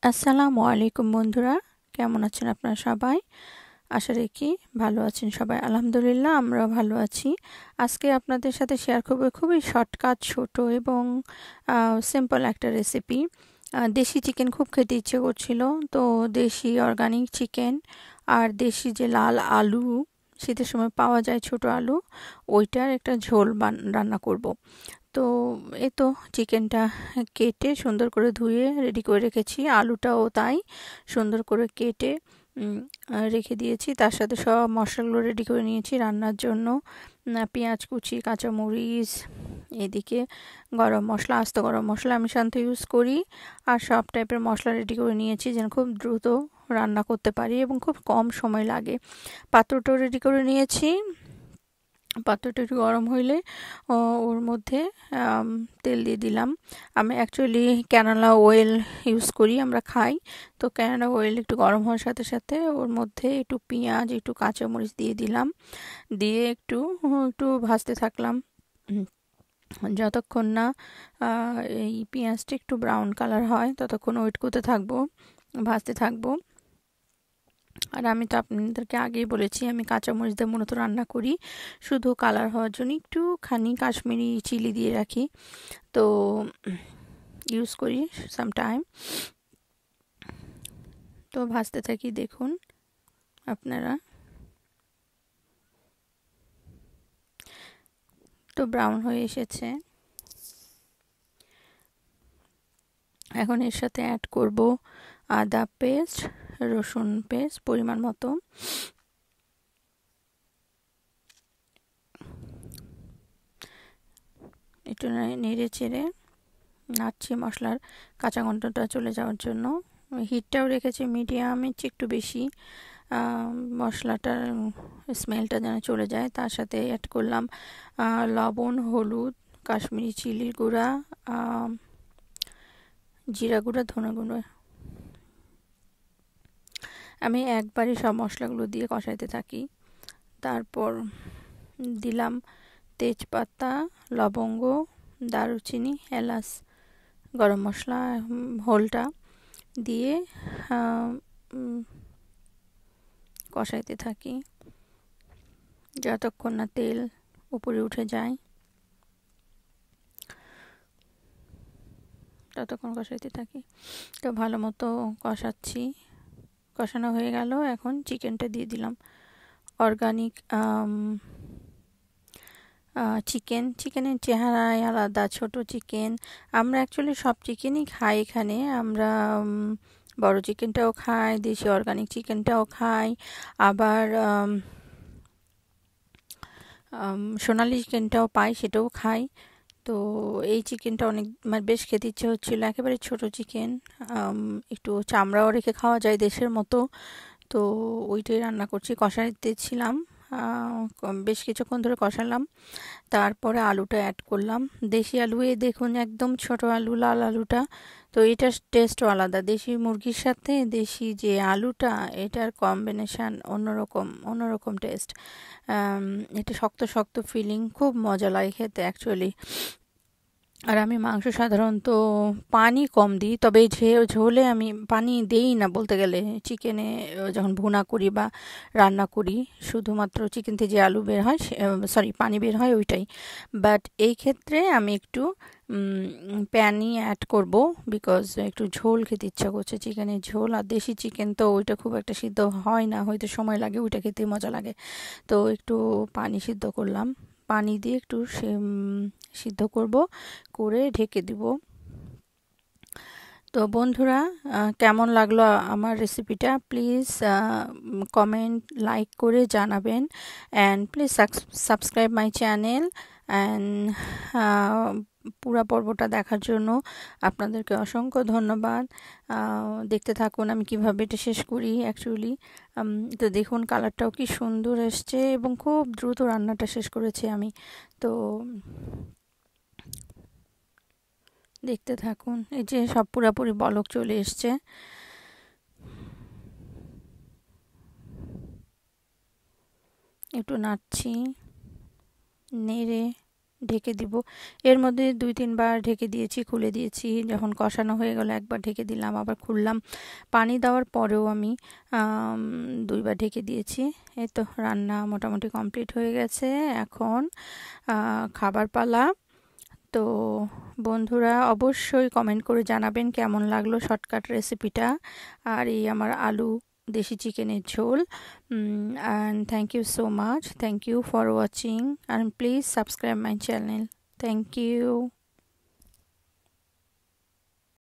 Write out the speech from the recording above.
আসসালামু আলাইকুম বন্ধুরা, কেমন আছেন আপনারা সবাই? আশা রাখি ভালো আছেন সবাই। আলহামদুলিল্লাহ, আমরাও ভালো আছি। আজকে আপনাদের সাথে শেয়ার করব খুবই শর্টকাট, ছোট এবং সিম্পল একটা রেসিপি। দেশি চিকেন খুব খেতে ইচ্ছে করছিল, তো দেশি অর্গানিক চিকেন আর দেশি যে লাল আলু শীতের সময় পাওয়া যায়, ছোট আলু, ওইটার একটা ঝোল রান্না করব। তো এই তো চিকেনটা কেটে সুন্দর করে ধুয়ে রেডি করে রেখেছি, আলুটাও তাই সুন্দর করে কেটে রেখে দিয়েছি। তার সাথে সব মশলাগুলো রেডি করে নিয়েছি রান্নার জন্য। পেঁয়াজ কুচি, কাঁচামরিচ, এদিকে গরম মশলা, আস্ত গরম মশলা আমি সাধারণত ইউজ করি, আর সব টাইপের মশলা রেডি করে নিয়েছি যেন খুব দ্রুত রান্না করতে পারি এবং খুব কম সময় লাগে। পাত্রটাও রেডি করে নিয়েছি। পাত্রটা একটু গরম হইলে ওর মধ্যে তেল দিয়ে দিলাম। আমি অ্যাকচুয়ালি ক্যানোলা অয়েল ইউজ করি, আমরা খাই। তো ক্যানোলা অয়েল একটু গরম হওয়ার সাথে সাথে ওর মধ্যে একটু পেঁয়াজ, একটু কাঁচামরিচ দিয়ে দিলাম। দিয়ে একটু একটু ভাজতে থাকলাম যতক্ষণ না এই পেঁয়াজটা একটু ব্রাউন কালার হয়, ততক্ষণ ওয়েট করতে থাকবো, ভাজতে থাকবো। আর আমি তো আপনাদেরকে আগেই বলেছি আমি কাঁচামরিচ দিয়ে মূলত রান্না করি, শুধু কালার হওয়ার জন্য একটুখানি কাশ্মীরি চিলি দিয়ে রাখি, তো ইউজ করি সামটাইম। তো ভাজতে থাকি, দেখুন আপনারা। তো ব্রাউন হয়ে এসেছে। এখন এর সাথে অ্যাড করব আদা পেস্ট, রসুন পেস্ট পরিমাণ মতো, একটু নেড়ে চেড়ে নাড়ছি মশলার কাঁচা গন্ধটা চলে যাওয়ার জন্য। হিটটাও রেখেছি মিডিয়ামে, একটু বেশি, মশলাটার স্মেলটা যেন চলে যায়। তার সাথে অ্যাড করলাম লবণ, হলুদ, কাশ্মীরি চিলির গুঁড়া, জিরা গুঁড়া, ধনে গুঁড়ো। আমি একবারে সব মশলাগুলো দিয়ে কষাইতে থাকি। তারপর দিলাম তেজপাতা, লবঙ্গ, দারুচিনি, এলাচ, গরম মশলা হোলটা দিয়ে কষাইতে থাকি যতক্ষণ না তেল উপরে উঠে যায়, ততক্ষণ কষাইতে থাকি। তো ভালো মতো কষাচ্ছি, কষানো হয়ে গেল। এখন চিকেনটা দিয়ে দিলাম। অর্গানিক চিকেনের চেহারাই আলাদা, ছোট চিকেন। আমরা অ্যাকচুয়ালি সব চিকেনই খাই এখানে। আমরা বড় চিকেনটাও খাই, দেশি অর্গানিক চিকেনটাও খাই, আবার সোনালি চিকেনটাও পাই, সেটাও খাই। তো এই চিকেনটা অনেক বেশ খেতে ইচ্ছে হচ্ছিল, একেবারে ছোট চিকেন, একটু চামড়াও রেখে খাওয়া যায় দেশের মতো। তো ওইটাই রান্না করছি, কষাইতেছিলাম, বেশ কিছুক্ষণ ধরে কষালাম। তারপরে আলুটা অ্যাড করলাম, দেশি আলু, এ দেখুন একদম ছোট আলু, লাল আলুটা। তো এটার টেস্টও আলাদা, দেশি মুরগির সাথে দেশি যে আলুটা, এটার কম্বিনেশান অন্যরকম, অন্যরকম টেস্ট। এটা শক্ত শক্ত ফিলিং, খুব মজা লাগে খেতে অ্যাকচুয়ালি। আর আমি মাংস সাধারণত পানি কম দিই, তবে ঝোলে আমি পানি দেই না বলতে গেলে। চিকেনে যখন ভুনা করি বা রান্না করি, শুধুমাত্র চিকেন থেকে যে আলু বের হয়, সরি পানি বের হয় ওইটাই। বাট এই ক্ষেত্রে আমি একটু পানি অ্যাড করব, বিকজ একটু ঝোল খেতে ইচ্ছা করছে, চিকেনের ঝোল। আর দেশি চিকেন তো ওইটা খুব একটা সিদ্ধ হয় না, হয়তো সময় লাগে, ওইটা খেতে মজা লাগে। তো একটু পানি সিদ্ধ করলাম, পানি দিয়ে একটু সিদ্ধ করব, করে ঢেকে দিব। তো বন্ধুরা, কেমন লাগলো আমার রেসিপিটা প্লিজ কমেন্ট, লাইক করে জানাবেন, and please subscribe my channel. And পুরো পর্বটা দেখার জন্য আপনাদেরকে অসংখ্য ধন্যবাদ। দেখতে থাকুন আমি কিভাবে এটা শেষ করি অ্যাকচুয়ালি। তো দেখুন কালারটাও কি সুন্দর এসছে এবং খুব দ্রুত রান্নাটা শেষ করেছি আমি। তো দেখতে থাকুন, এই যে সব পুরোপুরি বলক চলে এসছে। একটু নাড়ছি, নেড়ে ঢেকে দিব। এর মধ্যে 2-3 বার ঢেকে দিয়েছি, খুলে দিয়েছি। যখন কষানো হয়ে গেল একবার ঢেকে দিলাম, আবার খুললাম। পানি দেওয়ার পরেও আমি 2 বার ঢেকে দিয়েছি। এই তো রান্না মোটামুটি কমপ্লিট হয়ে গেছে। এখন খাবার পালা। তো বন্ধুরা অবশ্যই কমেন্ট করে জানাবেন কেমন লাগলো শর্টকাট রেসিপিটা আর এই আমার আলু দেশি চিকেনের ঝোল। And thank you so much. Thank you for watching and please subscribe my channel. Thank you.